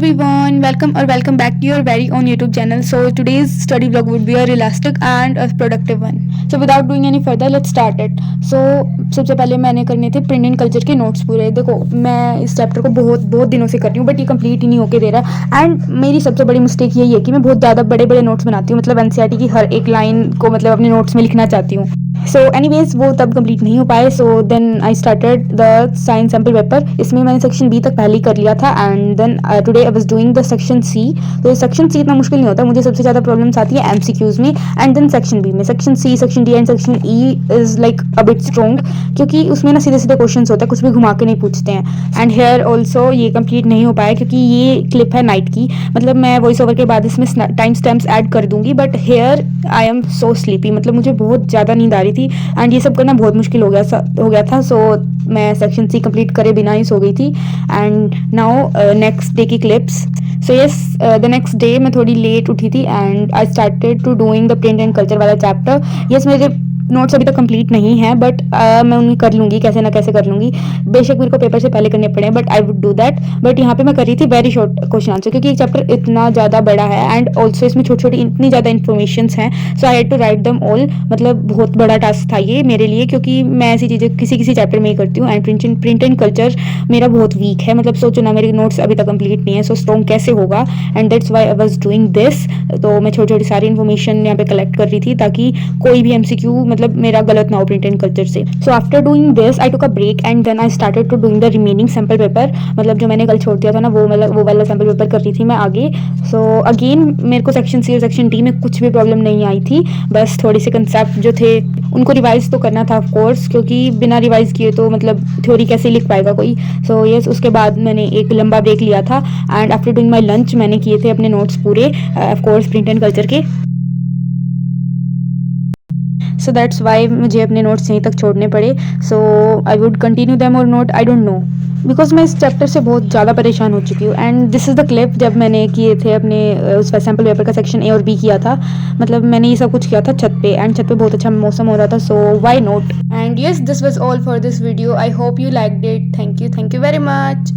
everyone, welcome back to your very own YouTube channel. So today's study vlog would be a realistic and a productive one. So without doing any further, let's start it. So सबसे पहले मैंने करने थे print and culture के notes पूरे. देखो मैं इस चैप्टर को बहुत दिनों से कर रही हूँ बट ये कंप्लीट ही नहीं होके दे रहा. एंड मेरी सबसे बड़ी मिस्टेक यही है कि मैं बहुत ज़्यादा बड़े नोट्स बनाती हूँ. मतलब एनसीईआरटी की हर एक लाइन को मतलब अपने नोट्स में लिखना चाहती हूँ. सो एनीवेज वो तब कंप्लीट नहीं हो पाए. So then I started the science sample paper. इसमें मैंने सेक्शन बी तक पहले ही कर लिया था and then today I was doing the section C. तो सेक्शन सी इतना मुश्किल नहीं होता. मुझे सबसे ज़्यादा प्रॉब्लम्स आती है एमसीक्यूज़ में एंड देन सेक्शन बी में. Section C, section D and section E is like a bit strong क्योंकि उसमें ना सीधे क्वेश्चन होते हैं, कुछ भी घुमा के नहीं पूछते हैं. एंड हेयर ऑल्सो ये कंप्लीट नहीं हो पाया क्योंकि ये क्लिप है नाइट की. मतलब मैं वॉइस ओवर के बाद इसमें टाइम स्टैम्प्स ऐड कर दूंगी but here I am so sleepy. मतलब मुझे बहुत ज़्यादा नींद आ रही थी एंड ये सब करना बहुत मुश्किल हो गया था. सो मैं सेक्शन सी कंप्लीट करे बिना ही सो गई थी. एंड नाउ नेक्स्ट डे की clips. So yes the next day मैं थोड़ी लेट उठी थी and I started to doing the print and culture वाला चैप्टर. यस मेरे नोट्स अभी तक कंप्लीट नहीं है बट मैं उन्हें कर लूँगी, कैसे ना कैसे कर लूँगी. बेशक मेरे को पेपर से पहले करने पड़े but I would do that. But यहाँ पे मैं कर रही थी वेरी शॉर्ट क्वेश्चन आंसर क्योंकि चैप्टर इतना ज़्यादा बड़ा है एंड ऑल्सो इसमें छोटी इतनी ज़्यादा इन्फॉर्मेशंस हैं. So I had to write them all. मतलब बहुत बड़ा टास्क था ये मेरे लिए क्योंकि मैं ऐसी चीज़ें किसी चैप्टर में ही करती हूँ. एंड प्रिंट एंड कल्चर मेरा बहुत वीक है. मतलब सोचो ना मेरे नोट्स अभी तक कंप्लीट नहीं है. सो स्ट्रॉन्ग कैसे होगा. And that's why I was doing this. तो मैं छोटी सारी इन्फॉर्मेशन यहाँ पे कलेक्ट कर रही थी ताकि कोई भी एमसीक्यू मतलब मेरा गलत ना हो प्रिंट एंड कल्चर से. So after doing this I took a break and then I started to doing the remaining sample paper. मतलब जो मैंने कल छोड़ दिया था ना वो वाला सैम्पल पेपर कर रही थी मैं आगे. सो अगेन मेरे को सेक्शन सी और सेक्शन डी में कुछ भी प्रॉब्लम नहीं आई थी. बस थोड़ी से कंसेप्ट जो थे उनको रिवाइज तो करना था ऑफ कोर्स क्योंकि बिना रिवाइज किए तो मतलब थ्योरी कैसे लिख पाएगा कोई. सो यस उसके बाद मैंने एक लंबा ब्रेक लिया था and after doing my lunch मैंने किए थे अपने नोट्स पूरे of course print and culture के. सो दैट्स वाई मुझे अपने नोट्स यहीं तक छोड़ने पड़े. सो आई वुड कंटिन्यू दैम और note, I don't know because मैं इस चैप्टर से बहुत ज़्यादा परेशान हो चुकी हूँ. And this is the clip जब मैंने किए थे अपने उस सैम्पल पेपर का सेक्शन ए और बी किया था. मतलब मैंने ये सब कुछ किया था छत पे एंड छत पे बहुत अच्छा मौसम हो रहा था. So why not. And yes this was all for this video. I hope you liked it. Thank you very much.